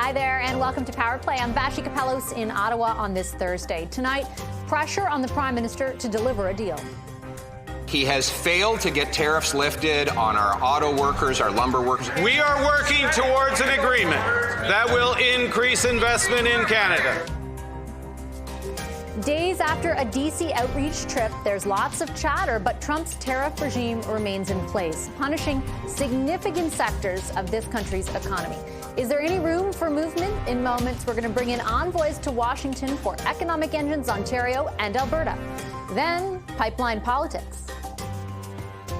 Hi there, and welcome to Power Play. I'm Vashi Kapelos in Ottawa on this Thursday. Tonight, pressure on the Prime Minister to deliver a deal. He has failed to get tariffs lifted on our auto workers, our lumber workers. We are working towards an agreement that will increase investment in Canada. Days after a D.C. outreach trip, there's lots of chatter, but Trump's tariff regime remains in place, punishing significant sectors of this country's economy. Is there any room for movement? In moments, we're going to bring in envoys to Washington for economic engines, Ontario and Alberta. Then, pipeline politics.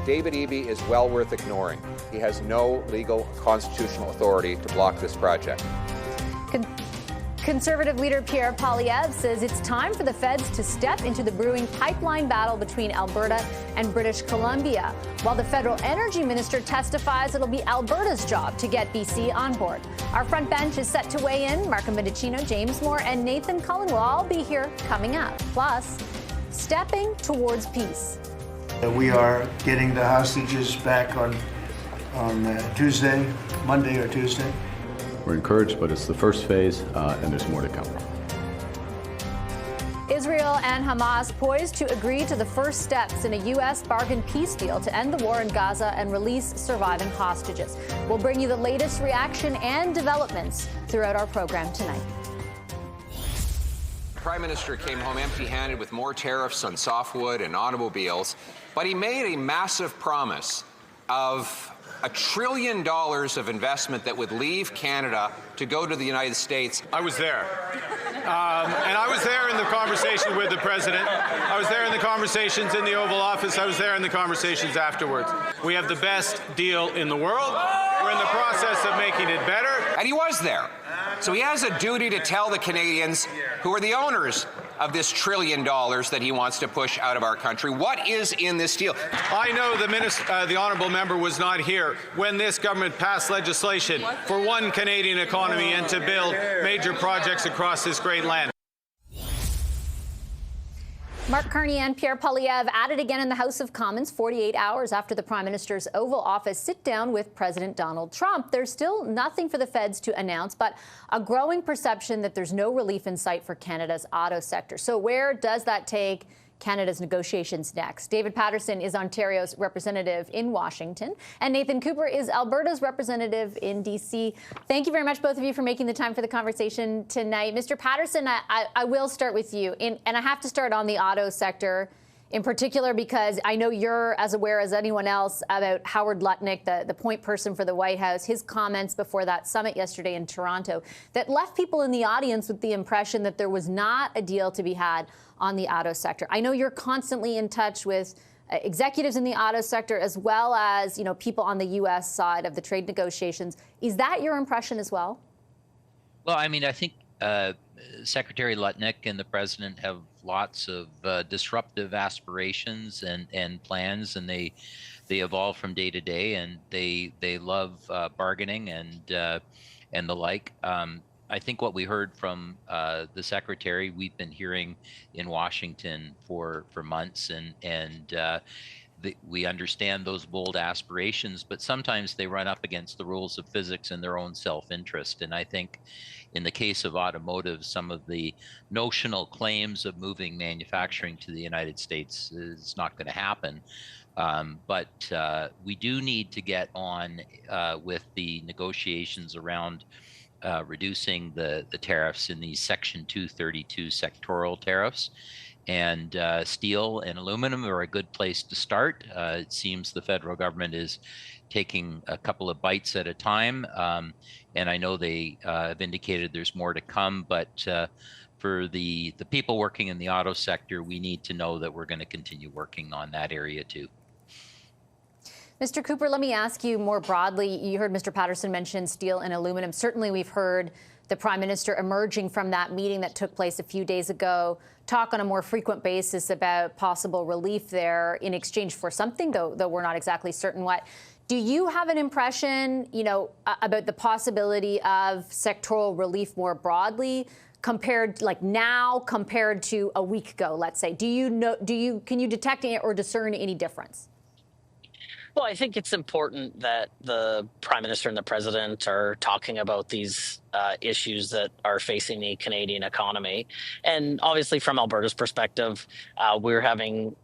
David Eby is well worth ignoring. He has no legal constitutional authority to block this project. Conservative leader Pierre Poilievre says it's time for the feds to step into the brewing pipeline battle between Alberta and British Columbia, while the federal energy minister testifies it'll be Alberta's job to get BC on board. Our front bench is set to weigh in. Marco Mendicino, James Moore, and Nathan Cullen will all be here coming up. Plus, stepping towards peace. We are getting the hostages back on Tuesday, Monday or Tuesday. We're encouraged, but it's the first phase, and there's more to come. Israel and Hamas poised to agree to the first steps in a U.S. bargain peace deal to end the war in Gaza and release surviving hostages. We'll bring you the latest reaction and developments throughout our program tonight. The Prime Minister came home empty-handed with more tariffs on softwood and automobiles, but he made a massive promise of $1 trillion of investment that would leave Canada to go to the United States. I was there. And I was there in the conversation with the president. I was there in the conversations in the Oval Office. I was there in the conversations afterwards. We have the best deal in the world. We're in the process of making it better. And he was there. So he has a duty to tell the Canadians, who are the owners of this $1 trillion that he wants to push out of our country, what is in this deal. I know the honourable member was not here when this government passed legislation for one Canadian economy and to build major projects across this great land. Mark Carney and Pierre Poilievre at it again in the House of Commons 48 hours after the Prime Minister's Oval Office sit-down with President Donald Trump. There's still nothing for the feds to announce, but a growing perception that there's no relief in sight for Canada's auto sector. So where does that take Canada's negotiations next? David Patterson is Ontario's representative in Washington, and Nathan Cooper is Alberta's representative in D.C. Thank you very much, both of you, for making the time for the conversation tonight. Mr. Patterson, I will start with you, and I have to start on the auto sector in particular, because I know you're as aware as anyone else about Howard Lutnick, the point person for the White House, his comments before that summit yesterday in Toronto that left people in the audience with the impression that there was not a deal to be had on the auto sector. I know you're constantly in touch with executives in the auto sector as well as, people on the U.S. side of the trade negotiations. Is that your impression as well? Well, I mean, I think Secretary Lutnick and the president have lots of disruptive aspirations and plans, and they evolve from day to day, and they love bargaining and the like. I think what we heard from the secretary, we've been hearing in Washington for months, and we understand those bold aspirations, but sometimes they run up against the rules of physics and their own self-interest. And I think in the case of automotive, some of the notional claims of moving manufacturing to the United States is not going to happen. But we do need to get on with the negotiations around reducing the tariffs in these Section 232 sectoral tariffs. And steel and aluminum are a good place to start. It seems the federal government is taking a couple of bites at a time. And I know they have indicated there's more to come. But for the people working in the auto sector, we need to know that we're going to continue working on that area too. Mr. Cooper, let me ask you more broadly. You heard Mr. Patterson mention steel and aluminum. Certainly we've heard the Prime Minister emerging from that meeting that took place a few days ago talk on a more frequent basis about possible relief there in exchange for something, though we're not exactly certain what. Do you have an impression, about the possibility of sectoral relief more broadly compared, like now, compared to a week ago, let's say? Can you detect or discern any difference? Well, I think it's important that the Prime Minister and the President are talking about these issues that are facing the Canadian economy. And obviously, from Alberta's perspective, we're having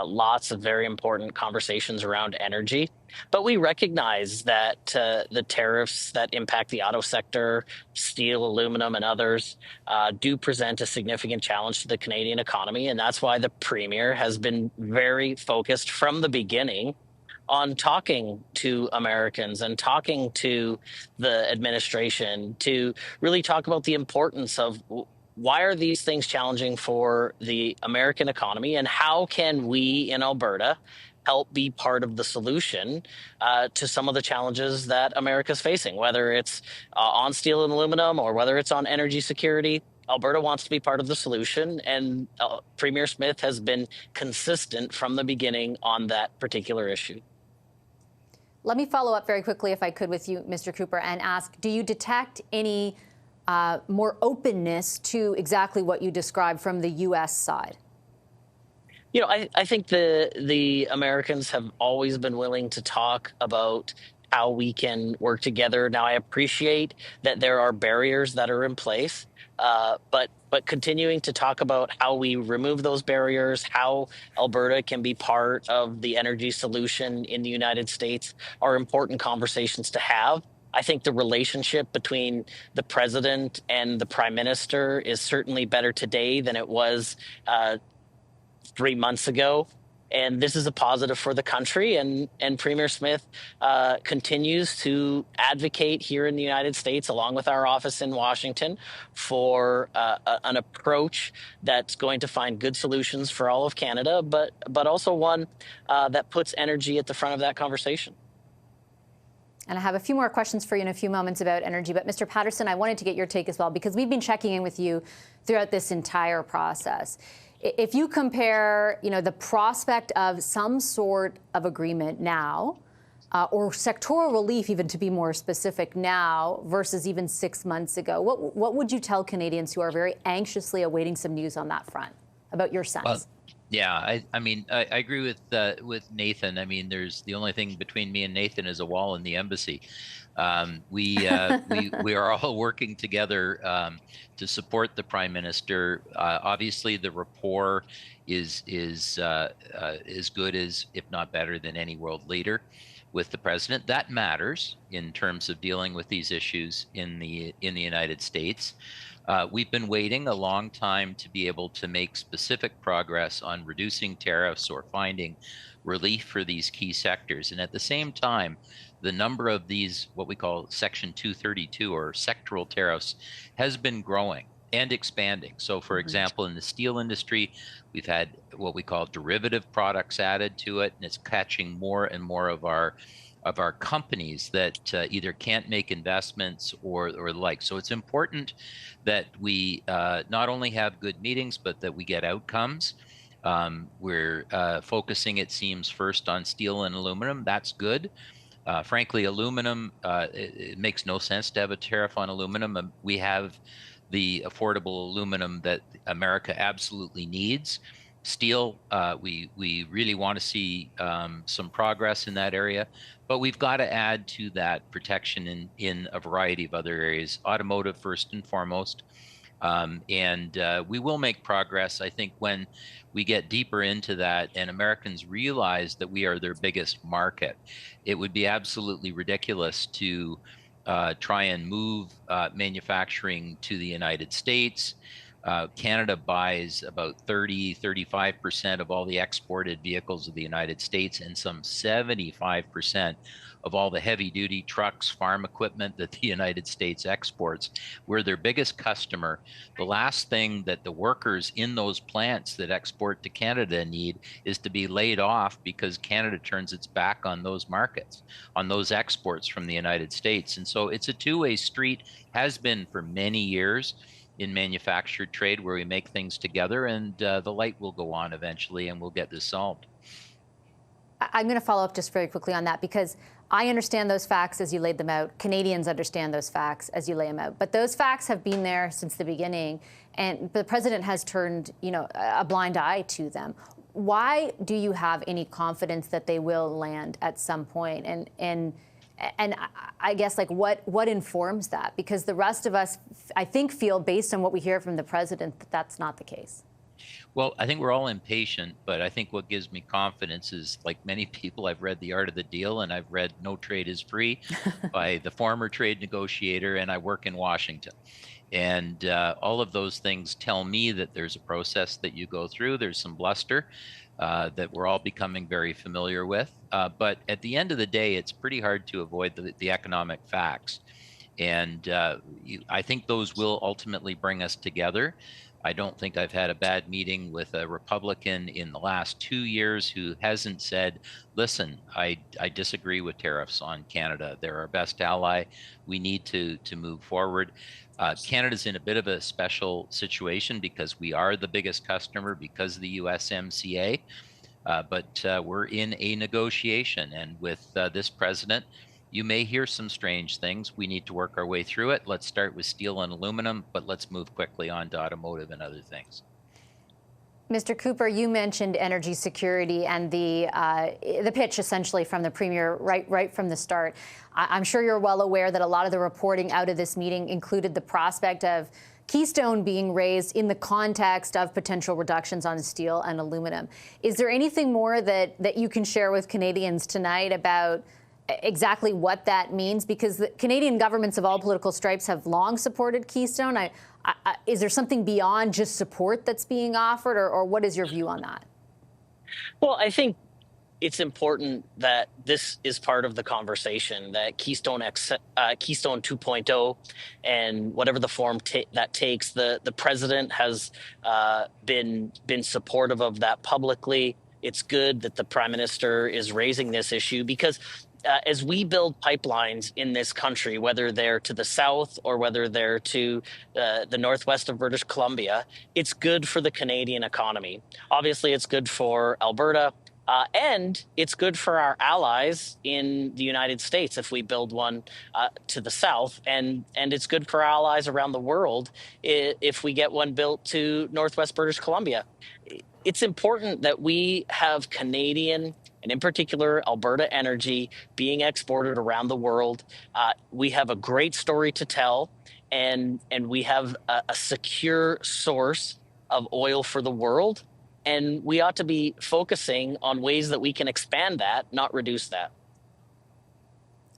lots of very important conversations around energy. But we recognize that the tariffs that impact the auto sector, steel, aluminum, and others do present a significant challenge to the Canadian economy. And that's why the Premier has been very focused from the beginning on talking to Americans and talking to the administration to really talk about the importance of why are these things challenging for the American economy, and how can we in Alberta help be part of the solution to some of the challenges that America's facing, whether it's on steel and aluminum or whether it's on energy security. Alberta wants to be part of the solution, and Premier Smith has been consistent from the beginning on that particular issue. Let me follow up very quickly, if I could, with you, Mr. Cooper, and ask, do you detect any more openness to exactly what you described from the U.S. side? You know, I think the Americans have always been willing to talk about how we can work together. Now, I appreciate that there are barriers that are in place, but continuing to talk about how we remove those barriers, how Alberta can be part of the energy solution in the United States are important conversations to have. I think the relationship between the president and the prime minister is certainly better today than it was 3 months ago. And this is a positive for the country. And Premier Smith continues to advocate here in the United States, along with our office in Washington, for an approach that's going to find good solutions for all of Canada, but also one that puts energy at the front of that conversation. And I have a few more questions for you in a few moments about energy. But Mr. Patterson, I wanted to get your take as well, because we've been checking in with you throughout this entire process. If you compare, the prospect of some sort of agreement now, or sectoral relief, even to be more specific now, versus even 6 months ago, what would you tell Canadians who are very anxiously awaiting some news on that front about your sense? Well, yeah, I mean, I agree with Nathan. I mean, the only thing between me and Nathan is a wall in the embassy. We are all working together to support the Prime Minister. Obviously, the rapport is as good as, if not better than, any world leader with the president. That matters in terms of dealing with these issues in the United States. We've been waiting a long time to be able to make specific progress on reducing tariffs or finding relief for these key sectors. And at the same time, the number of these, what we call Section 232 or sectoral tariffs, has been growing and expanding. So, for example, in the steel industry, we've had what we call derivative products added to it, and it's catching more and more of our companies that either can't make investments or the like. So it's important that we not only have good meetings, but that we get outcomes. We're focusing, it seems, first on steel and aluminum. That's good. Frankly, aluminum, it makes no sense to have a tariff on aluminum. We have the affordable aluminum that America absolutely needs. Steel, we really want to see some progress in that area, but we've got to add to that protection in a variety of other areas, automotive first and foremost. And we will make progress, I think, when we get deeper into that and Americans realize that we are their biggest market. It would be absolutely ridiculous to try and move manufacturing to the United States. Canada buys about 35% of all the exported vehicles of the United States, and some 75% of all the heavy-duty trucks, farm equipment that the United States exports. We're their biggest customer. The last thing that the workers in those plants that export to Canada need is to be laid off because Canada turns its back on those markets, on those exports from the United States. And so it's a two-way street, has been for many years in manufactured trade, where we make things together, and the light will go on eventually and we'll get this solved. I'm going to follow up just very quickly on that, because I understand those facts as you laid them out. Canadians understand those facts as you lay them out. But those facts have been there since the beginning, and the president has turned, a blind eye to them. why do you have any confidence that they will land at some point? And I guess, like, what informs that? Because the rest of us, I think, feel, based on what we hear from the president, that that's not the case. Well, I think we're all impatient, but I think what gives me confidence is, like many people, I've read The Art of the Deal, and I've read No Trade is Free by the former trade negotiator, and I work in Washington. And all of those things tell me that there's a process that you go through. There's some bluster that we're all becoming very familiar with. But at the end of the day, it's pretty hard to avoid the economic facts. And I think those will ultimately bring us together. I don't think I've had a bad meeting with a Republican in the last 2 years who hasn't said, listen, I disagree with tariffs on Canada. They're our best ally. We need to move forward. Canada's in a bit of a special situation because we are the biggest customer because of the USMCA, but we're in a negotiation. And with this president, you may hear some strange things. We need to work our way through it. Let's start with steel and aluminum, but let's move quickly on to automotive and other things. Mr. Cooper, you mentioned energy security and the pitch, essentially, from the Premier right from the start. I'm sure you're well aware that a lot of the reporting out of this meeting included the prospect of Keystone being raised in the context of potential reductions on steel and aluminum. Is there anything more that you can share with Canadians tonight about exactly what that means? Because the Canadian governments of all political stripes have long supported Keystone. Is there something beyond just support that's being offered, or what is your view on that? Well, I think it's important that this is part of the conversation, that Keystone 2.0 and whatever the form that takes, the president has been supportive of that publicly. It's good that the Prime Minister is raising this issue because as we build pipelines in this country, whether they're to the south or whether they're to the northwest of British Columbia, it's good for the Canadian economy. Obviously, it's good for Alberta, and it's good for our allies in the United States if we build one to the south, and it's good for our allies around the world if we get one built to northwest British Columbia. It's important that we have Canadian, and in particular, Alberta energy being exported around the world. We have a great story to tell, and we have a secure source of oil for the world. And we ought to be focusing on ways that we can expand that, not reduce that.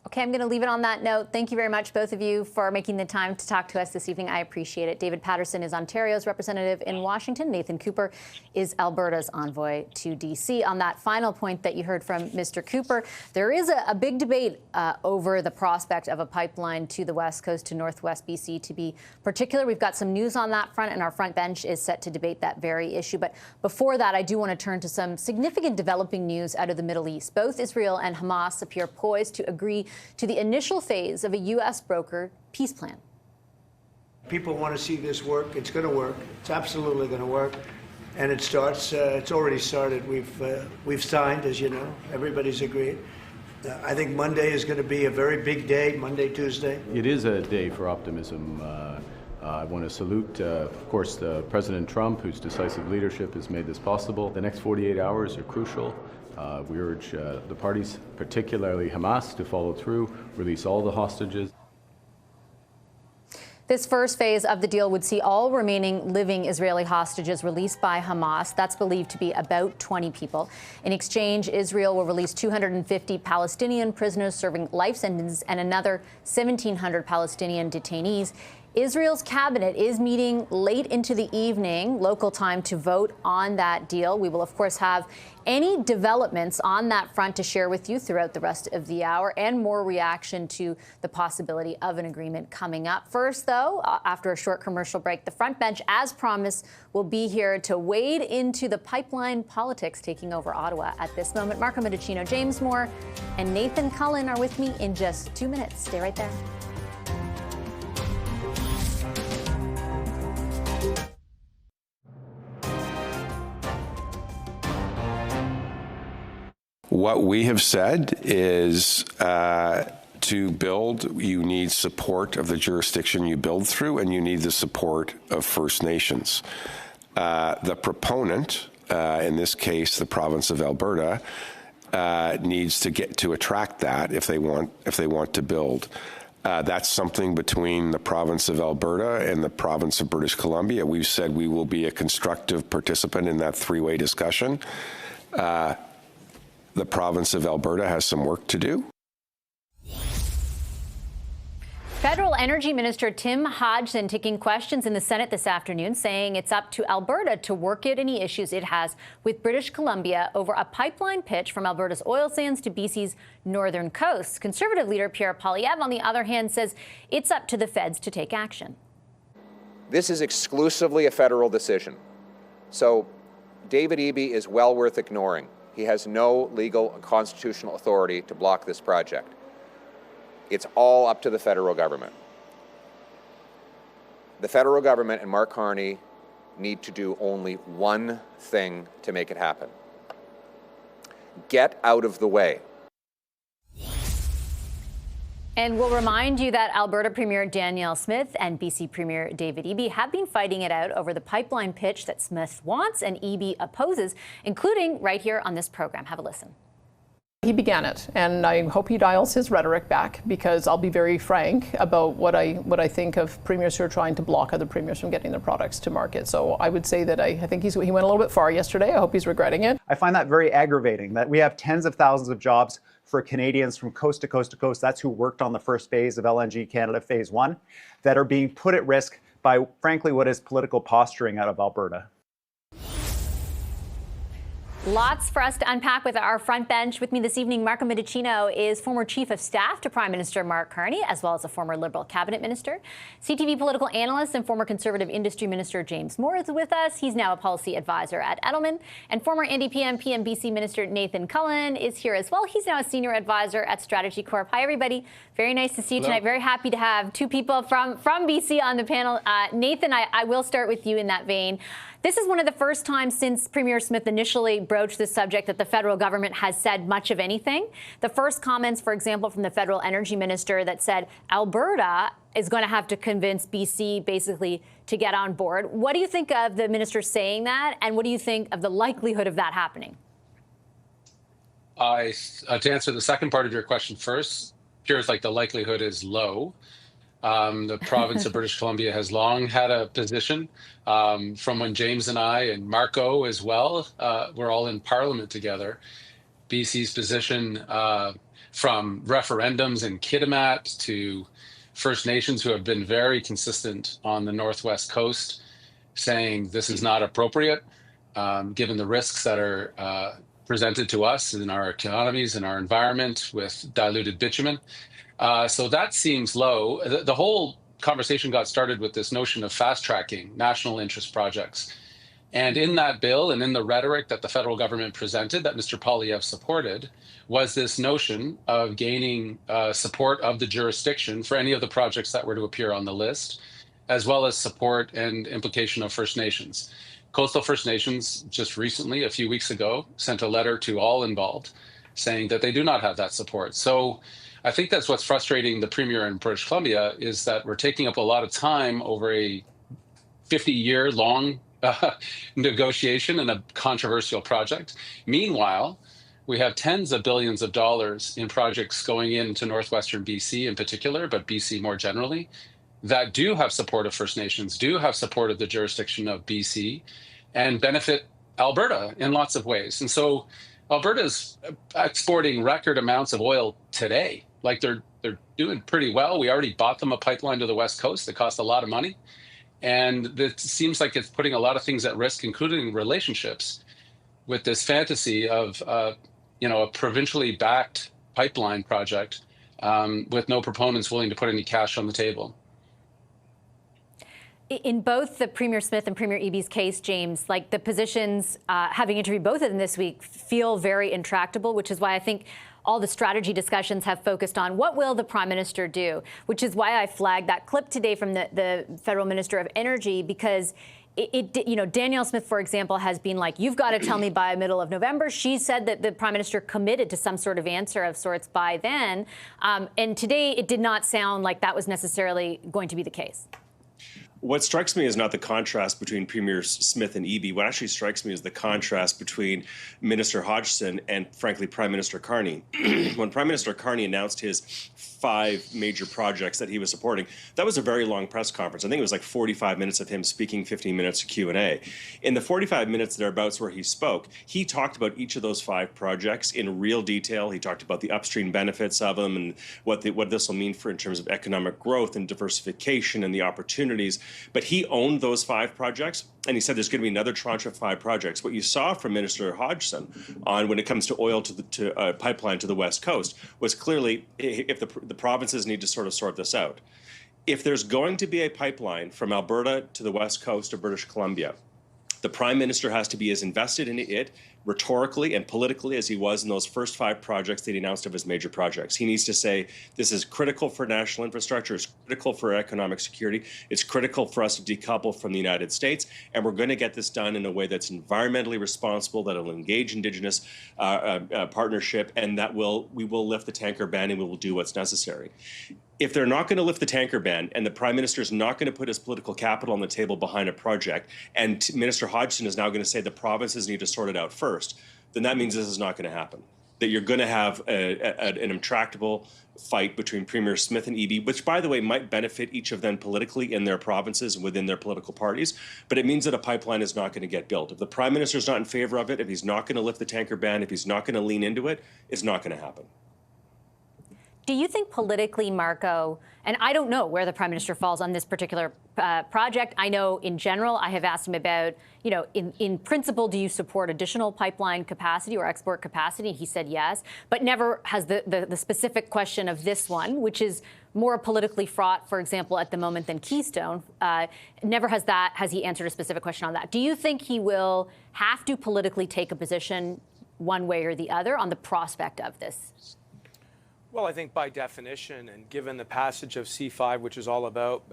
Okay, I'm going to leave it on that note. Thank you very much, both of you, for making the time to talk to us this evening. I appreciate it. David Patterson is Ontario's representative in Washington. Nathan Cooper is Alberta's envoy to D.C. On that final point that you heard from Mr. Cooper, there is a big debate over the prospect of a pipeline to the west coast, to northwest BC, to be particular. We've got some news on that front, and our front bench is set to debate that very issue. But before that, I do want to turn to some significant developing news out of the Middle East. Both Israel and Hamas appear poised to agree to the initial phase of a U.S. brokered peace plan. People want to see this work. It's going to work. It's absolutely going to work. And it starts, it's already started. We've signed, as you know. Everybody's agreed. I think Monday is going to be a very big day, Monday, Tuesday. It is a day for optimism. I want to salute, of course, President Trump, whose decisive leadership has made this possible. The next 48 hours are crucial. We urge the parties, particularly Hamas, to follow through, release all the hostages. This first phase of the deal would see all remaining living Israeli hostages released by Hamas. That's believed to be about 20 people. In exchange, Israel will release 250 Palestinian prisoners serving life sentences and another 1,700 Palestinian detainees. Israel's cabinet is meeting late into the evening, local time, to vote on that deal. We will, of course, have any developments on that front to share with you throughout the rest of the hour, and more reaction to the possibility of an agreement coming up. First, though, after a short commercial break, the front bench, as promised, will be here to wade into the pipeline politics taking over Ottawa at this moment. Marco Medicino, James Moore, and Nathan Cullen are with me in just 2 minutes. Stay right there. What we have said is to build, you need support of the jurisdiction you build through, and you need the support of First Nations. The proponent in this case, the province of Alberta, needs to get to attract that if they want to build. That's something between the province of Alberta and the province of British Columbia. We've said we will be a constructive participant in that three-way discussion. The province of Alberta has some work to do. Federal Energy Minister Tim Hodgson taking questions in the Senate this afternoon, saying it's up to Alberta to work out any issues it has with British Columbia over a pipeline pitch from Alberta's oil sands to BC's northern coast. Conservative leader Pierre Poilievre, on the other hand, says it's up to the feds to take action. This is exclusively a federal decision. So David Eby is well worth ignoring. He has no legal and constitutional authority to block this project. It's all up to the federal government. The federal government and Mark Carney need to do only one thing to make it happen. Get out of the way. And we'll remind you that Alberta Premier Danielle Smith and BC Premier David Eby have been fighting it out over the pipeline pitch that Smith wants and Eby opposes, including right here on this program. Have a listen. He began it, and I hope he dials his rhetoric back, because I'll be very frank about what I think of premiers who are trying to block other premiers from getting their products to market. So I would say that I think he went a little bit far yesterday. I hope he's regretting it. I find that very aggravating, that we have tens of thousands of jobs for Canadians from coast to coast to coast. That's who worked on the first phase of LNG Canada Phase 1, that are being put at risk by, frankly, what is political posturing out of Alberta. Lots for us to unpack with our front bench. With me this evening, Marco Medicino is former Chief of Staff to Prime Minister Mark Carney, as well as a former Liberal Cabinet Minister. CTV political analyst and former Conservative Industry Minister James Moore is with us. He's now a policy advisor at Edelman. And former NDP MP and BC Minister Nathan Cullen is here as well. He's now a senior advisor at Strategy Corp. Hi, everybody. Very nice to see you tonight. Very happy to have two people from BC on the panel. Nathan, I will start with you in that vein. This is one of the first times since Premier Smith initially broached this subject that the federal government has said much of anything. The first comments, for example, from the federal energy minister that said Alberta is going to have to convince BC basically to get on board. What do you think of the minister saying that, and what do you think of the likelihood of that happening? To answer the second part of your question first, appears like the likelihood is low. The province of British Columbia has long had a position from when James and I and Marco as well were all in Parliament together. BC's position from referendums in Kitimat to First Nations who have been very consistent on the Northwest Coast, saying this is not appropriate given the risks that are presented to us in our economies and our environment with diluted bitumen. So that seems low. The whole conversation got started with this notion of fast-tracking national interest projects. And in that bill and in the rhetoric that the federal government presented that Mr. Poilievre supported was this notion of gaining support of the jurisdiction for any of the projects that were to appear on the list, as well as support and implication of First Nations. Coastal First Nations just recently, a few weeks ago, sent a letter to all involved saying that they do not have that support. So I think that's what's frustrating the Premier in British Columbia, is that we're taking up a lot of time over a 50-year long negotiation and a controversial project. Meanwhile, we have tens of billions of dollars in projects going into northwestern BC in particular, but BC more generally, that do have support of First Nations, do have support of the jurisdiction of BC, and benefit Alberta in lots of ways. And so Alberta's exporting record amounts of oil today. Like they're doing pretty well. We already bought them a pipeline to the West Coast that cost a lot of money. And it seems like it's putting a lot of things at risk, including relationships, with this fantasy of a provincially backed pipeline project with no proponents willing to put any cash on the table. In both the Premier Smith and Premier Eby's case, James, like the positions, having interviewed both of them this week, feel very intractable, which is why I think all the strategy discussions have focused on what will the Prime Minister do, which is why I flagged that clip today from the Federal Minister of Energy, because Danielle Smith, for example, has been like, you've got to tell me by middle of November. She said that the Prime Minister committed to some sort of answer of sorts by then. And today it did not sound like that was necessarily going to be the case. What strikes me is not the contrast between Premiers Smith and Eby. What actually strikes me is the contrast between Minister Hodgson and, frankly, Prime Minister Carney. When Prime Minister Carney announced his 5 major projects that he was supporting, that was a very long press conference. I think it was like 45 minutes of him speaking, 15 minutes of Q&A. In the 45 minutes thereabouts where he spoke, he talked about each of those 5 projects in real detail. He talked about the upstream benefits of them and what this will mean for in terms of economic growth and diversification and the opportunities. But he owned those 5 projects, and he said there's going to be another tranche of 5 projects. What you saw from Minister Hodgson on when it comes to oil to pipeline to the West Coast was clearly if the provinces need to sort of sort this out. If there's going to be a pipeline from Alberta to the West Coast of British Columbia, the Prime Minister has to be as invested in it rhetorically and politically as he was in those first 5 projects that he announced of his major projects. He needs to say, this is critical for national infrastructure, it's critical for economic security, it's critical for us to decouple from the United States, and we're going to get this done in a way that's environmentally responsible, that will engage Indigenous partnership, and that we will lift the tanker ban and we will do what's necessary. If they're not going to lift the tanker ban and the Prime Minister is not going to put his political capital on the table behind a project, and Minister Hodgson is now going to say the provinces need to sort it out first, then that means this is not going to happen. That you're going to have an intractable fight between Premier Smith and Eby, which, by the way, might benefit each of them politically in their provinces and within their political parties, but it means that a pipeline is not going to get built. If the Prime Minister is not in favor of it, if he's not going to lift the tanker ban, if he's not going to lean into it, it's not going to happen. Do you think politically, Marco, and I don't know where the Prime Minister falls on this particular project. I know in general, I have asked him about, in principle, do you support additional pipeline capacity or export capacity? He said yes, but never has the specific question of this one, which is more politically fraught, for example, at the moment than Keystone. Never has he answered a specific question on that. Do you think he will have to politically take a position one way or the other on the prospect of this? Well, I think by definition, and given the passage of C5, which is all about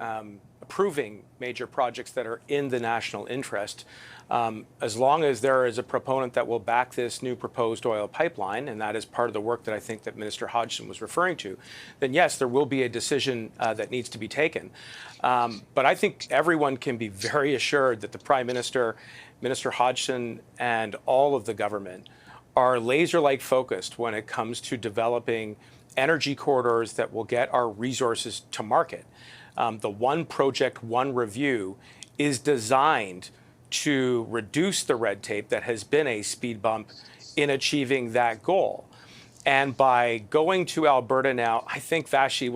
approving major projects that are in the national interest, as long as there is a proponent that will back this new proposed oil pipeline, and that is part of the work that I think that Minister Hodgson was referring to, then yes, there will be a decision that needs to be taken. But I think everyone can be very assured that the Prime Minister, Minister Hodgson, and all of the government are laser-like focused when it comes to developing energy corridors that will get our resources to market. The One Project, One Review is designed to reduce the red tape that has been a speed bump in achieving that goal. And by going to Alberta now, I think, Vashi,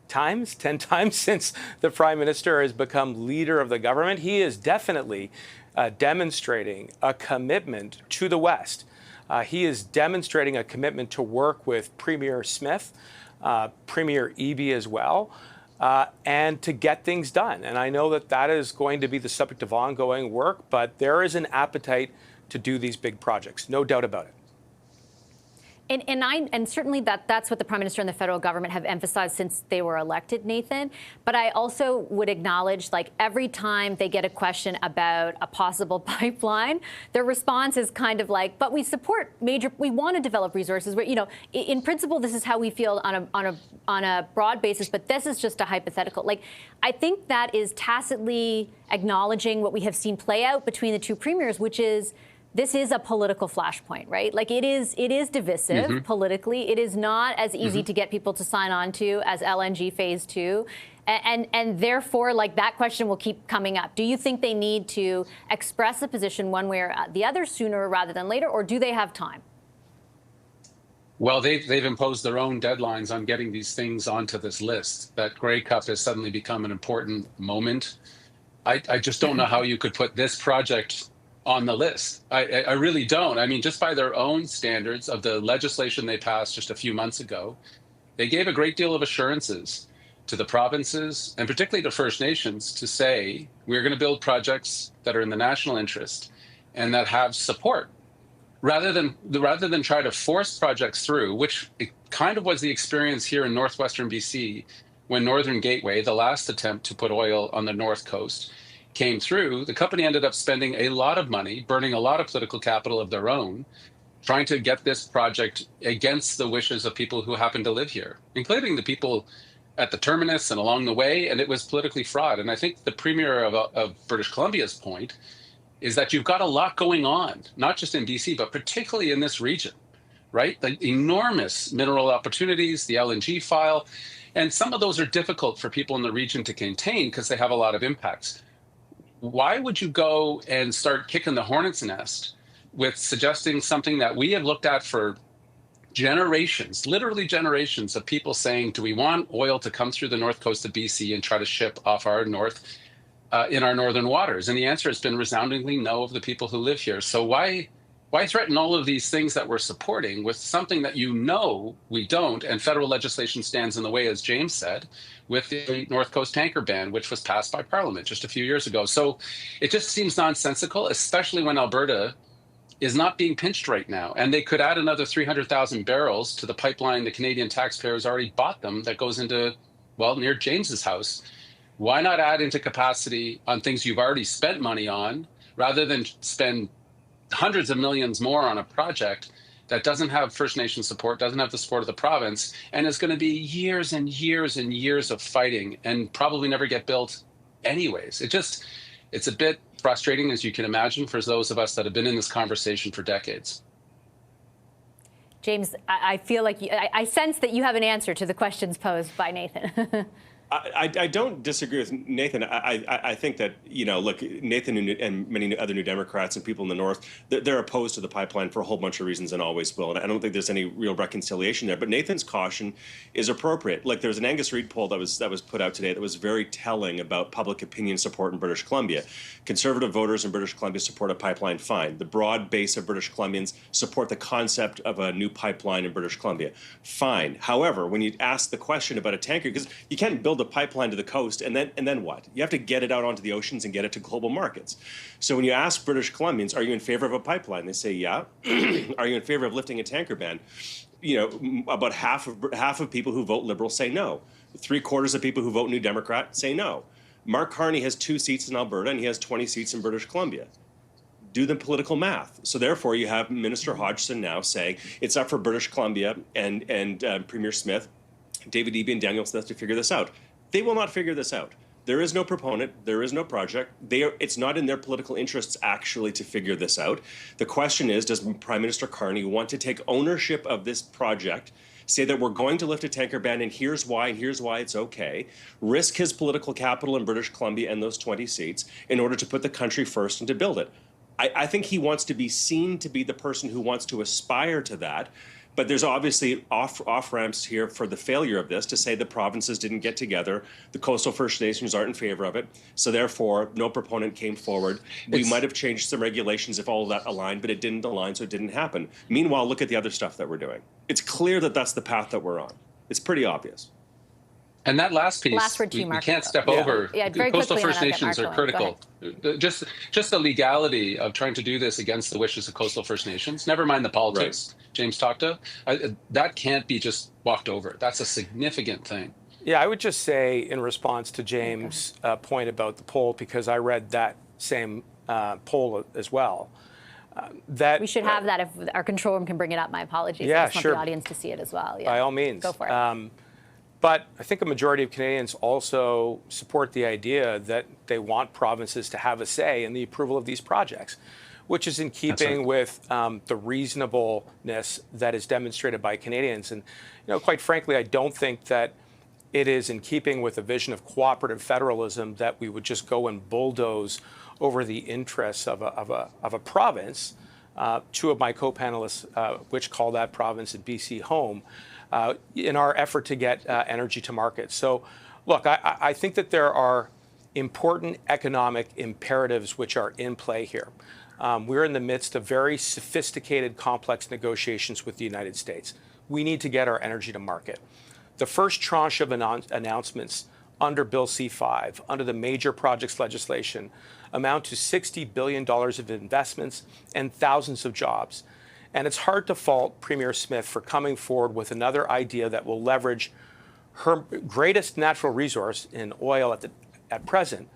10 times since the Prime Minister has become leader of the government, he is definitely demonstrating a commitment to the West. He is demonstrating a commitment to work with Premier Smith, Premier Eby as well, and to get things done. And I know that that is going to be the subject of ongoing work, but there is an appetite to do these big projects, no doubt about it. And certainly that's what the Prime Minister and the federal government have emphasized since they were elected, Nathan. But I also would acknowledge, like, every time they get a question about a possible pipeline, their response is kind of like, but we support we want to develop resources. Where, in principle, this is how we feel on a broad basis, but this is just a hypothetical. Like, I think that is tacitly acknowledging what we have seen play out between the two premiers, which is, this is a political flashpoint, right? Like, it is divisive politically. It is not as easy to get people to sign on to as LNG Phase 2. And therefore, like, that question will keep coming up. Do you think they need to express a position one way or the other sooner rather than later, or do they have time? Well, they've imposed their own deadlines on getting these things onto this list. That Grey Cup has suddenly become an important moment. I just don't know how you could put this project on the list. I really don't. I mean, just by their own standards of the legislation they passed just a few months ago, they gave a great deal of assurances to the provinces and particularly to First Nations to say, we're going to build projects that are in the national interest and that have support, rather than try to force projects through, which it kind of was the experience here in northwestern BC when Northern Gateway, the last attempt to put oil on the north coast, came through. The company ended up spending a lot of money, burning a lot of political capital of their own, trying to get this project against the wishes of people who happen to live here, including the people at the terminus and along the way, and it was politically fraught. And I think the Premier of British Columbia's point is that you've got a lot going on, not just in BC, but particularly in this region, right? The enormous mineral opportunities, the LNG file, and some of those are difficult for people in the region to contain because they have a lot of impacts. Why would you go and start kicking the hornet's nest with suggesting something that we have looked at for generations, literally generations of people saying, do we want oil to come through the north coast of BC and try to ship off our north in our northern waters? And the answer has been resoundingly no of the people who live here. So why threaten all of these things that we're supporting with something that you know we don't, and federal legislation stands in the way, as James said, with the North Coast tanker ban, which was passed by Parliament just a few years ago. So it just seems nonsensical, especially when Alberta is not being pinched right now. And they could add another 300,000 barrels to the pipeline the Canadian taxpayers already bought them that goes into, well, near James's house. Why not add into capacity on things you've already spent money on, rather than spend hundreds of millions more on a project that doesn't have First Nation support, doesn't have the support of the province, and is going to be years and years and years of fighting and probably never get built anyways. It's a bit frustrating, as you can imagine, for those of us that have been in this conversation for decades. James, I feel like I sense that you have an answer to the questions posed by Nathan. I don't disagree with Nathan. I think that, look, Nathan and many other New Democrats and people in the North, they're opposed to the pipeline for a whole bunch of reasons and always will. And I don't think there's any real reconciliation there. But Nathan's caution is appropriate. Like, there's an Angus Reid poll that was put out today that was very telling about public opinion support in British Columbia. Conservative voters in British Columbia support a pipeline, fine. The broad base of British Columbians support the concept of a new pipeline in British Columbia, fine. However, when you ask the question about a tanker, because you can't build a pipeline to the coast and then what? You have to get it out onto the oceans and get it to global markets. So when you ask British Columbians, are you in favor of a pipeline? They say, yeah. Are you in favor of lifting a tanker ban? About half of people who vote Liberal say no. 3/4 of people who vote New Democrat say no. Mark Carney has 2 seats in Alberta and he has 20 seats in British Columbia. Do the political math. So therefore, you have Minister Hodgson now saying it's up for British Columbia and Premier Smith, David Eby and Daniel Smith to figure this out. They will not figure this out. There is no proponent. There is no project. It's not in their political interests, actually, to figure this out. The question is, does Prime Minister Carney want to take ownership of this project, say that we're going to lift a tanker ban and here's why it's okay, risk his political capital in British Columbia and those 20 seats in order to put the country first and to build it? I think he wants to be seen to be the person who wants to aspire to that. But there's obviously off-ramps here for the failure of this, to say the provinces didn't get together, the coastal First Nations aren't in favor of it, so therefore no proponent came forward. We might have changed some regulations if all of that aligned, but it didn't align, so it didn't happen. Meanwhile, look at the other stuff that we're doing. It's clear that that's the path that we're on. It's pretty obvious. And that last piece, we can't step over. Coastal First Nations are critical. Just the legality of trying to do this against the wishes of coastal First Nations, never mind the politics James talked to, that can't be just walked over. That's a significant thing. Yeah, I would just say in response to James' point about the poll, because I read that same poll as well, that we should have that if our control room can bring it up. My apologies. Yeah, I just want the audience to see it as well. Yeah. By all means. Go for it. But I think a majority of Canadians also support the idea that they want provinces to have a say in the approval of these projects, which is in keeping with the reasonableness that is demonstrated by Canadians. And, quite frankly, I don't think that it is in keeping with a vision of cooperative federalism that we would just go and bulldoze over the interests of a province. 2 of my co-panelists, which call that province in BC home, in our effort to get energy to market. So, look, I think that there are important economic imperatives which are in play here. We're in the midst of very sophisticated, complex negotiations with the United States. We need to get our energy to market. The first tranche of announcements under Bill C-5, under the major projects legislation, amount to $60 billion of investments and thousands of jobs. And it's hard to fault Premier Smith for coming forward with another idea that will leverage her greatest natural resource in oil at present,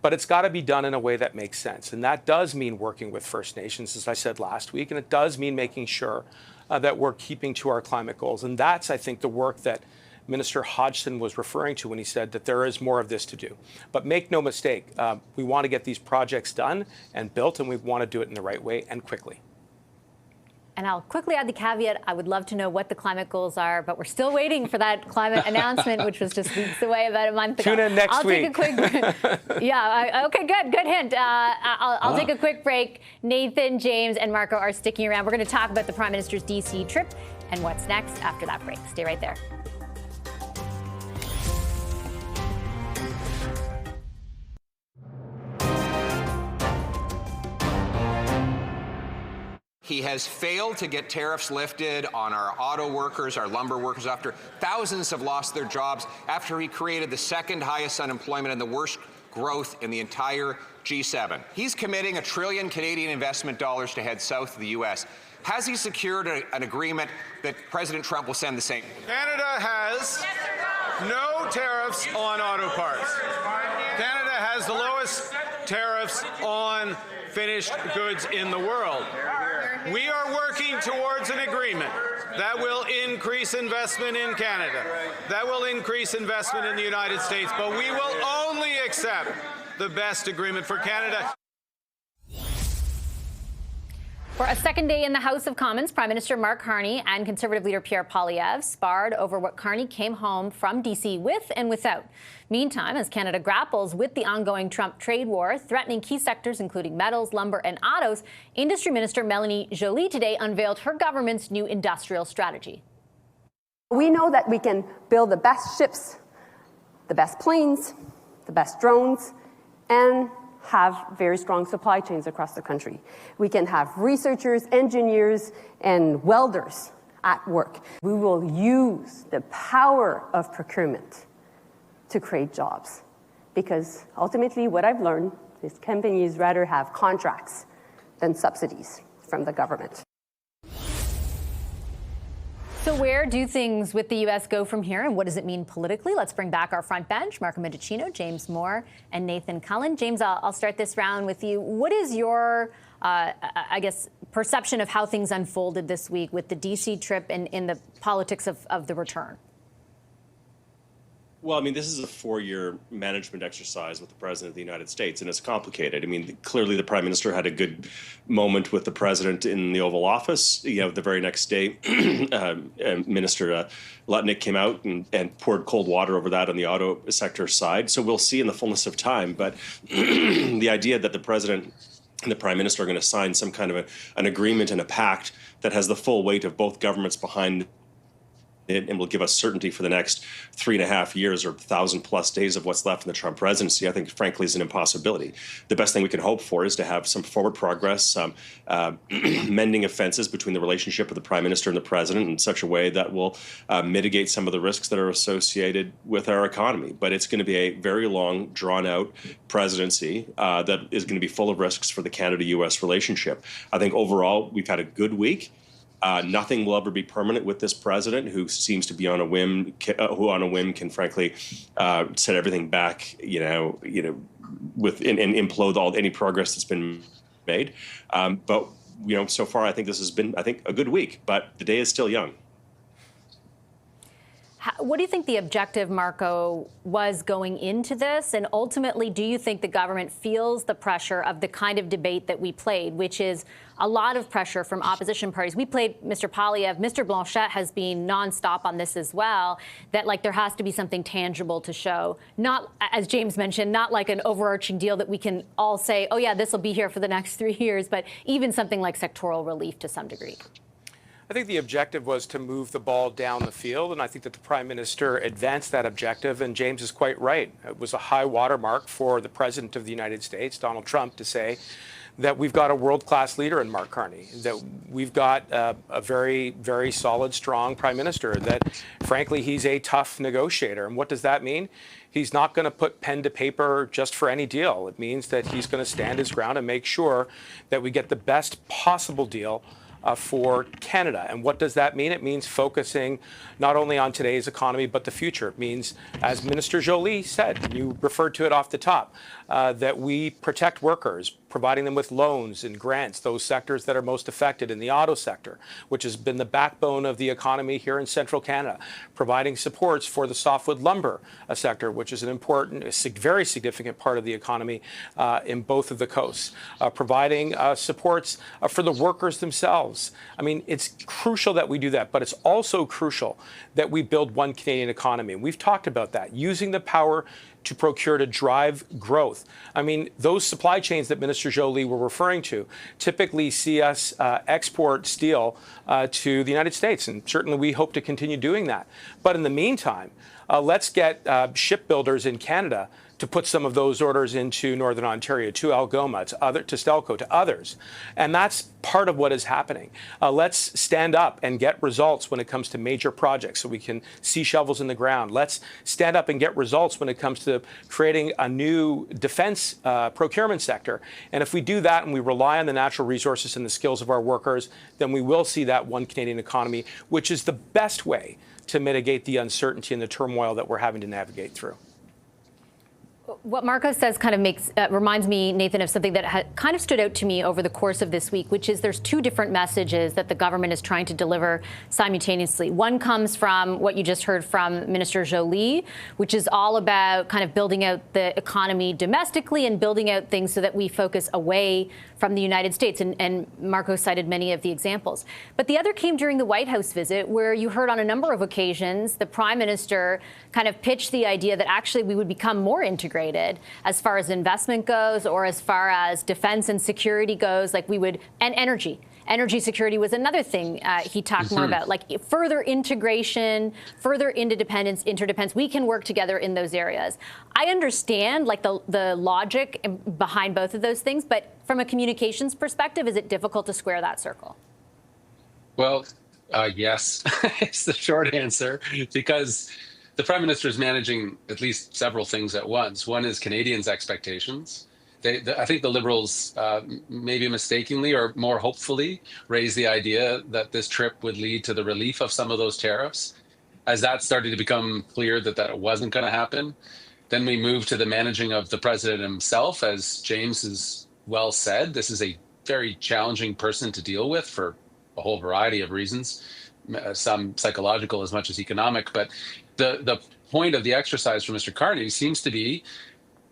but it's got to be done in a way that makes sense. And that does mean working with First Nations, as I said last week, and it does mean making sure that we're keeping to our climate goals. And that's, I think, the work that Minister Hodgson was referring to when he said that there is more of this to do. But make no mistake, we want to get these projects done and built, and we want to do it in the right way and quickly. And I'll quickly add the caveat, I would love to know what the climate goals are, but we're still waiting for that climate announcement, which was just weeks away, about a month ago. Tune in next week. I'll take a quick okay, good hint. I'll take a quick break. Nathan, James, and Marco are sticking around. We're going to talk about the Prime Minister's D.C. trip and what's next after that break. Stay right there. He has failed to get tariffs lifted on our auto workers, our lumber workers, after thousands have lost their jobs, after he created the second highest unemployment and the worst growth in the entire G7. He's committing $1 trillion Canadian investment dollars to head south of the U.S. Has he secured an agreement that President Trump will send the same? Canada has no tariffs on auto parts. Canada has the lowest tariffs on finished goods in the world. We are working towards an agreement that will increase investment in Canada, that will increase investment in the United States, but we will only accept the best agreement for Canada. For a second day in the House of Commons, Prime Minister Mark Carney and Conservative leader Pierre Poilievre sparred over what Carney came home from D.C. with and without. Meantime, as Canada grapples with the ongoing Trump trade war, threatening key sectors including metals, lumber and autos, Industry Minister Mélanie Joly today unveiled her government's new industrial strategy. We know that we can build the best ships, the best planes, the best drones, and have very strong supply chains across the country. We can have researchers, engineers, and welders at work. We will use the power of procurement to create jobs, because ultimately what I've learned is companies rather have contracts than subsidies from the government. So where do things with the U.S. go from here, and what does it mean politically? Let's bring back our front bench, Marco Mendicino, James Moore, and Nathan Cullen. James, I'll start this round with you. What is your, perception of how things unfolded this week with the D.C. trip and in the politics of the return? Well, I mean, this is a 4-year management exercise with the President of the United States, and it's complicated. I mean, clearly the Prime Minister had a good moment with the President in the Oval Office. You know, the very next day, Minister Lutnick came out and poured cold water over that on the auto sector side. So we'll see in the fullness of time. But the idea that the President and the Prime Minister are going to sign some kind of an agreement and a pact that has the full weight of both governments behind it and will give us certainty for the next 3.5 years or 1,000+ days of what's left in the Trump presidency, I think, frankly, is an impossibility. The best thing we can hope for is to have some forward progress, some mending of fences between the relationship of the Prime Minister and the President in such a way that will mitigate some of the risks that are associated with our economy. But it's going to be a very long, drawn-out presidency that is going to be full of risks for the Canada-U.S. relationship. I think overall, we've had a good week. Nothing will ever be permanent with this president, who seems to be on a whim, who on a whim can frankly set everything back, with and implode any progress that's been made. But so far, I think this has been, a good week. But the day is still young. What do you think the objective, Marco, was going into this? And ultimately, do you think the government feels the pressure of the kind of debate that we played, which is a lot of pressure from opposition parties? We played Mr. Poilievre. Mr. Blanchet has been nonstop on this as well, that there has to be something tangible to show. Not, as James mentioned, not like an overarching deal that we can all say, oh, yeah, this will be here for the next 3 years, but even something like sectoral relief to some degree. I think the objective was to move the ball down the field, and I think that the Prime Minister advanced that objective, and James is quite right. It was a high watermark for the President of the United States, Donald Trump, to say that we've got a world-class leader in Mark Carney, that we've got a very, very solid, strong Prime Minister, that, frankly, he's a tough negotiator. And what does that mean? He's not going to put pen to paper just for any deal. It means that he's going to stand his ground and make sure that we get the best possible deal for Canada. And what does that mean? It means focusing not only on today's economy, but the future. It means, as Minister Joly said, you referred to it off the top, that we protect workers, providing them with loans and grants, those sectors that are most affected in the auto sector, which has been the backbone of the economy here in central Canada, providing supports for the softwood lumber sector, which is an important, very significant part of the economy in both of the coasts, providing supports for the workers themselves. I mean, it's crucial that we do that, but it's also crucial that we build one Canadian economy. And we've talked about that, using the power to procure to drive growth. I mean, those supply chains that Minister Jolie were referring to typically see us export steel to the United States, and certainly we hope to continue doing that. But in the meantime, let's get shipbuilders in Canada to put some of those orders into Northern Ontario, to Algoma, to Stelco, to others. And that's part of what is happening. Let's stand up and get results when it comes to major projects so we can see shovels in the ground. Let's stand up and get results when it comes to creating a new defense procurement sector. And if we do that and we rely on the natural resources and the skills of our workers, then we will see that one Canadian economy, which is the best way to mitigate the uncertainty and the turmoil that we're having to navigate through. What Marco says kind of reminds me, Nathan, of something that kind of stood out to me over the course of this week, which is there's two different messages that the government is trying to deliver simultaneously. One comes from what you just heard from Minister Jolie, which is all about kind of building out the economy domestically and building out things so that we focus away from the United States. And Marco cited many of the examples. But the other came during the White House visit, where you heard on a number of occasions the Prime Minister kind of pitch the idea that actually we would become more integrated as far as investment goes, or as far as defense and security goes, like we would, and energy. Energy security was another thing he talked more about, like further integration, further interdependence. We can work together in those areas. I understand like the logic behind both of those things, but from a communications perspective, is it difficult to square that circle? Well, yes, it's the short answer, because the Prime Minister is managing at least several things at once. One is Canadians' expectations. I think the Liberals, maybe mistakenly or more hopefully, raised the idea that this trip would lead to the relief of some of those tariffs. As that started to become clear that it wasn't going to happen, then we moved to the managing of the president himself. As James has well said, this is a very challenging person to deal with for a whole variety of reasons, some psychological as much as economic. But the point of the exercise for Mr. Carney seems to be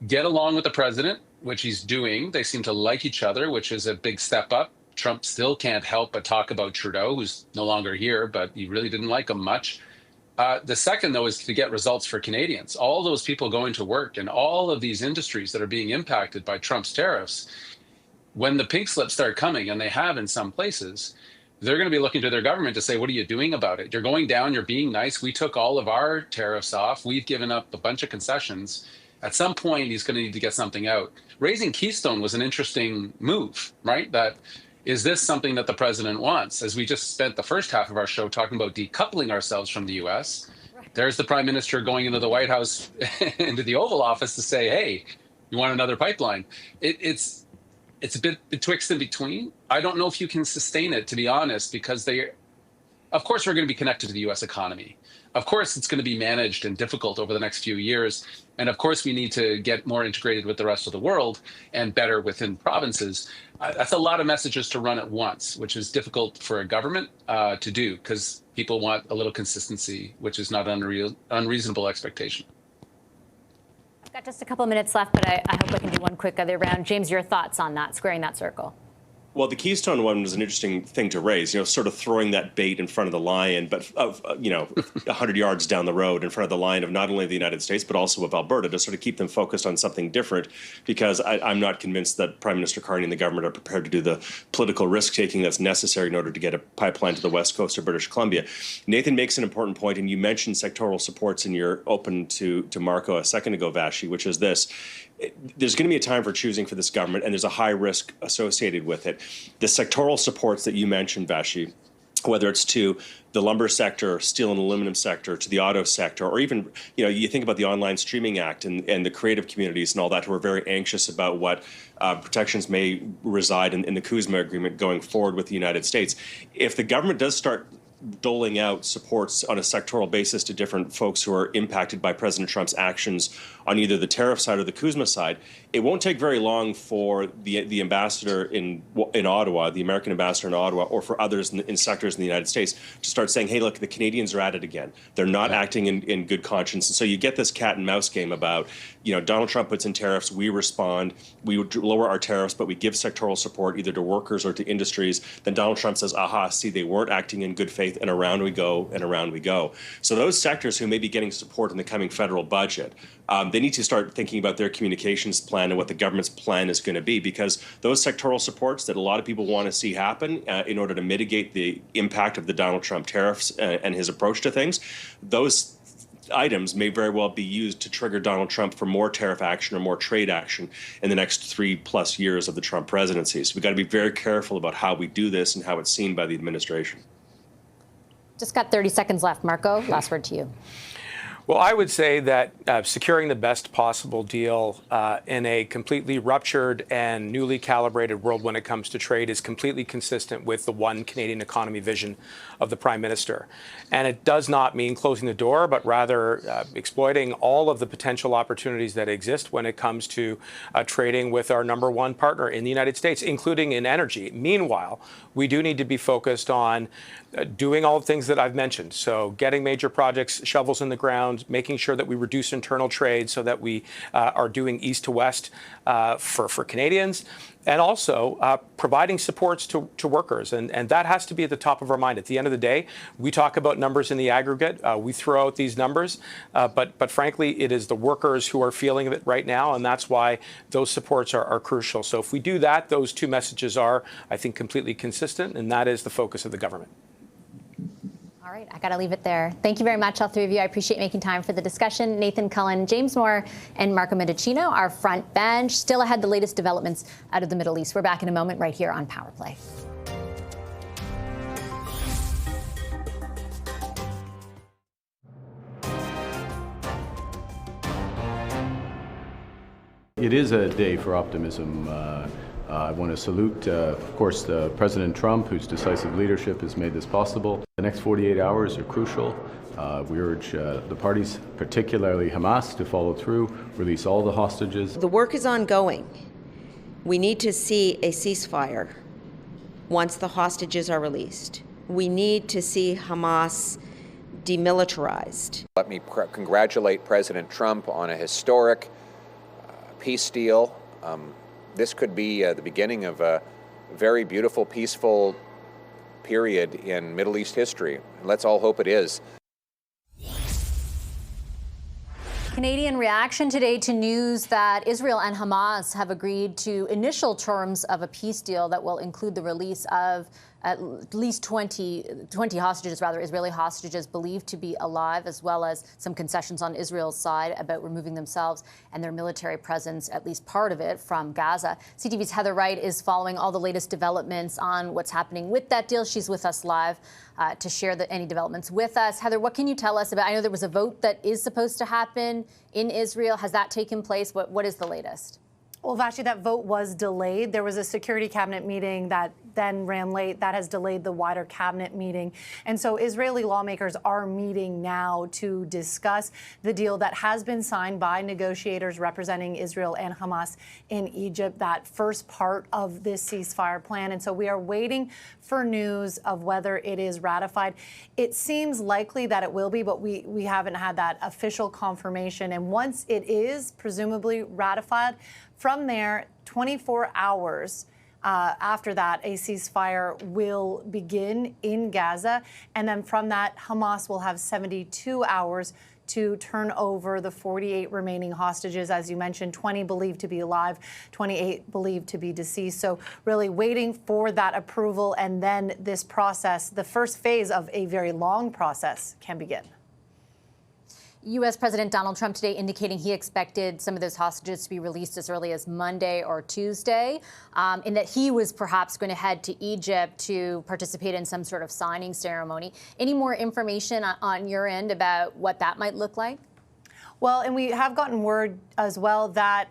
get along with the president, which he's doing. They seem to like each other, which is a big step up. Trump still can't help but talk about Trudeau, who's no longer here, but he really didn't like him much. The second, though, is to get results for Canadians. All those people going to work in all of these industries that are being impacted by Trump's tariffs, when the pink slips start coming, and they have in some places, they're going to be looking to their government to say, what are you doing about it? You're going down, you're being nice. We took all of our tariffs off. We've given up a bunch of concessions. At some point, he's going to need to get something out. Raising Keystone was an interesting move, right? That is this something that the president wants? As we just spent the first half of our show talking about decoupling ourselves from the U.S., there's the Prime Minister going into the White House, into the Oval Office to say, hey, you want another pipeline? It's a bit betwixt and between. I don't know if you can sustain it, to be honest, because of course, we're going to be connected to the U.S. economy. Of course, it's going to be managed and difficult over the next few years. And of course, we need to get more integrated with the rest of the world and better within provinces. That's a lot of messages to run at once, which is difficult for a government to do, because people want a little consistency, which is not unreasonable expectation. I've got just a couple of minutes left, but I hope I can do one quick other round. James, your thoughts on that, squaring that circle? Well, the Keystone one was an interesting thing to raise, sort of throwing that bait in front of the lion, but 100 yards down the road in front of the lion of not only the United States, but also of Alberta, to sort of keep them focused on something different, because I'm not convinced that Prime Minister Carney and the government are prepared to do the political risk-taking that's necessary in order to get a pipeline to the west coast of British Columbia. Nathan makes an important point, and you mentioned sectoral supports in your open to Marco a second ago, Vashi, which is this. There's going to be a time for choosing for this government, and there's a high risk associated with it. The sectoral supports that you mentioned, Vashi, whether it's to the lumber sector, steel and aluminum sector, to the auto sector, or even, you think about the Online Streaming Act and the creative communities and all that, who are very anxious about what protections may reside in the CUSMA agreement going forward with the United States. If the government does start doling out supports on a sectoral basis to different folks who are impacted by President Trump's actions on either the tariff side or the CUSMA side, it won't take very long for the ambassador in Ottawa, the American ambassador in Ottawa, or for others in sectors in the United States to start saying, hey, look, the Canadians are at it again. They're not acting in good conscience. And so you get this cat and mouse game about, Donald Trump puts in tariffs, we respond, we would lower our tariffs, but we give sectoral support either to workers or to industries. Then Donald Trump says, aha, see, they weren't acting in good faith, and around we go, and around we go. So those sectors who may be getting support in the coming federal budget, they need to start thinking about their communications plan and what the government's plan is going to be, because those sectoral supports that a lot of people want to see happen in order to mitigate the impact of the Donald Trump tariffs and his approach to things, those items may very well be used to trigger Donald Trump for more tariff action or more trade action in the next 3+ years of the Trump presidency. So we've got to be very careful about how we do this and how it's seen by the administration. Just got 30 seconds left. Marco, last word to you. Well, I would say that securing the best possible deal in a completely ruptured and newly calibrated world when it comes to trade is completely consistent with the one Canadian economy vision of the Prime Minister. And it does not mean closing the door, but rather exploiting all of the potential opportunities that exist when it comes to trading with our #1 partner in the United States, including in energy. Meanwhile, we do need to be focused on doing all the things that I've mentioned. So getting major projects, shovels in the ground, making sure that we reduce internal trade so that we are doing east to west for Canadians, and also providing supports to workers. And that has to be at the top of our mind. At the end of the day, we talk about numbers in the aggregate. We throw out these numbers. But frankly, it is the workers who are feeling it right now. And that's why those supports are crucial. So if we do that, those two messages are, I think, completely consistent. And that is the focus of the government. All right, I got to leave it there. Thank you very much, all three of you. I appreciate making time for the discussion. Nathan Cullen, James Moore, and Marco Mendicino, our front bench. Still ahead, the latest developments out of the Middle East. We're back in a moment right here on Power Play. It is a day for optimism. I want to salute, of course, President Trump, whose decisive leadership has made this possible. The next 48 hours are crucial. We urge the parties, particularly Hamas, to follow through, release all the hostages. The work is ongoing. We need to see a ceasefire once the hostages are released. We need to see Hamas demilitarized. Let me congratulate President Trump on a historic peace deal. This could be the beginning of a very beautiful, peaceful period in Middle East history. Let's all hope it is. Canadian reaction today to news that Israel and Hamas have agreed to initial terms of a peace deal that will include the release of at least 20 hostages, Israeli hostages believed to be alive, as well as some concessions on Israel's side about removing themselves and their military presence, at least part of it, from Gaza. CTV's Heather Wright is following all the latest developments on what's happening with that deal. She's with us live to share any developments with us. Heather, what can you tell us about? I know there was a vote that is supposed to happen in Israel. Has that taken place? What is the latest? Well, Vashti, that vote was delayed. There was a security cabinet meeting that then ran late. That has delayed the wider cabinet meeting. And so Israeli lawmakers are meeting now to discuss the deal that has been signed by negotiators representing Israel and Hamas in Egypt, that first part of this ceasefire plan. And so we are waiting for news of whether it is ratified. It seems likely that it will be, but we haven't had that official confirmation. And once it is presumably ratified, from there, 24 hours after that, a ceasefire will begin in Gaza. And then from that, Hamas will have 72 hours to turn over the 48 remaining hostages. As you mentioned, 20 believed to be alive, 28 believed to be deceased. So really waiting for that approval, and then this process, the first phase of a very long process, can begin. U.S. President Donald Trump today indicating he expected some of those hostages to be released as early as Monday or Tuesday, and that he was perhaps going to head to Egypt to participate in some sort of signing ceremony. Any more information on your end about what that might look like? Well, and we have gotten word as well that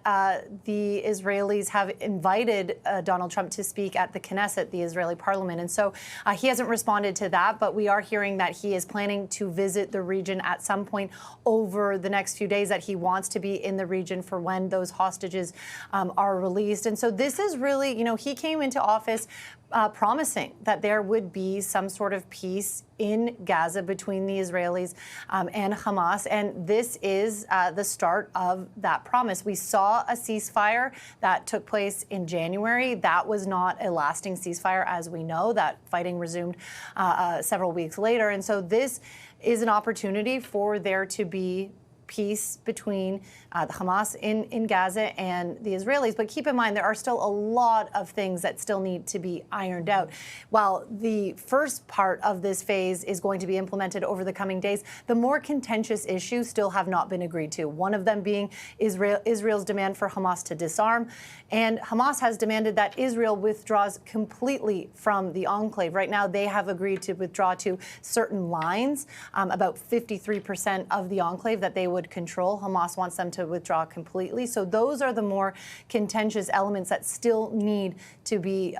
the Israelis have invited Donald Trump to speak at the Knesset, the Israeli parliament. And so he hasn't responded to that, but we are hearing that he is planning to visit the region at some point over the next few days, that he wants to be in the region for when those hostages are released. And so this is really, he came into office promising that there would be some sort of peace in Gaza between the Israelis and Hamas. And this is the start of that promise. We saw a ceasefire that took place in January. That was not a lasting ceasefire, as we know. That fighting resumed several weeks later. And so this is an opportunity for there to be peace between the Hamas in Gaza and the Israelis. But keep in mind, there are still a lot of things that still need to be ironed out. While the first part of this phase is going to be implemented over the coming days, the more contentious issues still have not been agreed to. One of them being Israel's demand for Hamas to disarm. And Hamas has demanded that Israel withdraws completely from the enclave. Right now, they have agreed to withdraw to certain lines, about 53% of the enclave that they would control. Hamas wants them to withdraw completely. So those are the more contentious elements that still need to be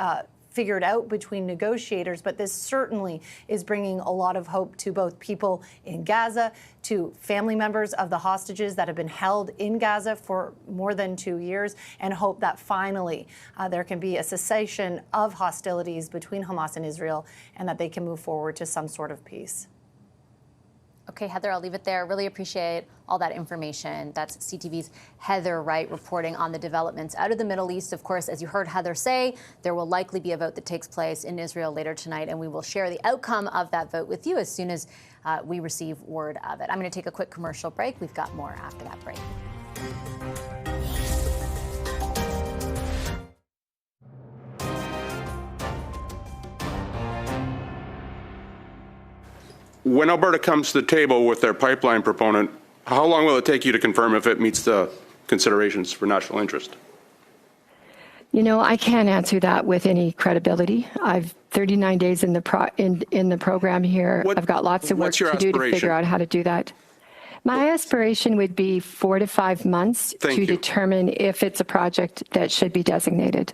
figured out between negotiators. But this certainly is bringing a lot of hope to both people in Gaza, to family members of the hostages that have been held in Gaza for more than 2 years, and hope that finally there can be a cessation of hostilities between Hamas and Israel, and that they can move forward to some sort of peace. Okay, Heather, I'll leave it there. Really appreciate all that information. That's CTV's Heather Wright reporting on the developments out of the Middle East. Of course, as you heard Heather say, there will likely be a vote that takes place in Israel later tonight, and we will share the outcome of that vote with you as soon as we receive word of it. I'm going to take a quick commercial break. We've got more after that break. When Alberta comes to the table with their pipeline proponent, how long will it take you to confirm if it meets the considerations for national interest? I can't answer that with any credibility. I've 39 days in the program here. I've got lots of work to do to figure out how to do that. My aspiration would be 4 to 5 months to determine if it's a project that should be designated.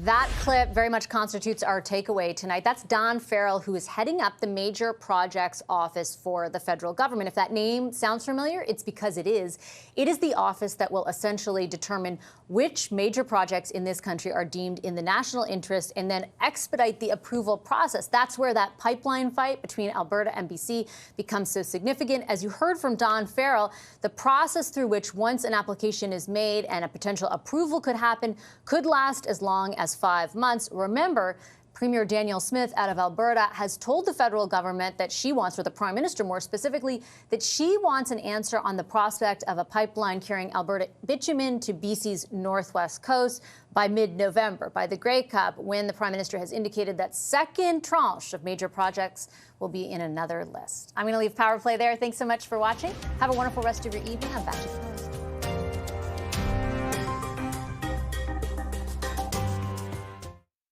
That clip very much constitutes our takeaway tonight. That's Don Farrell, who is heading up the Major Projects Office for the federal government. If that name sounds familiar, it's because it is. It is the office that will essentially determine which major projects in this country are deemed in the national interest and then expedite the approval process. That's where that pipeline fight between Alberta and BC becomes so significant. As you heard from Don Farrell, the process through which once an application is made and a potential approval could happen could last as long as 5 months. Remember, Premier Danielle Smith out of Alberta has told the federal government that she wants, or the Prime Minister more specifically, that she wants an answer on the prospect of a pipeline carrying Alberta bitumen to BC's northwest coast by mid-November, by the Grey Cup, when the Prime Minister has indicated that second tranche of major projects will be in another list. I'm going to leave Power Play there. Thanks so much for watching. Have a wonderful rest of your evening. I'm back to close.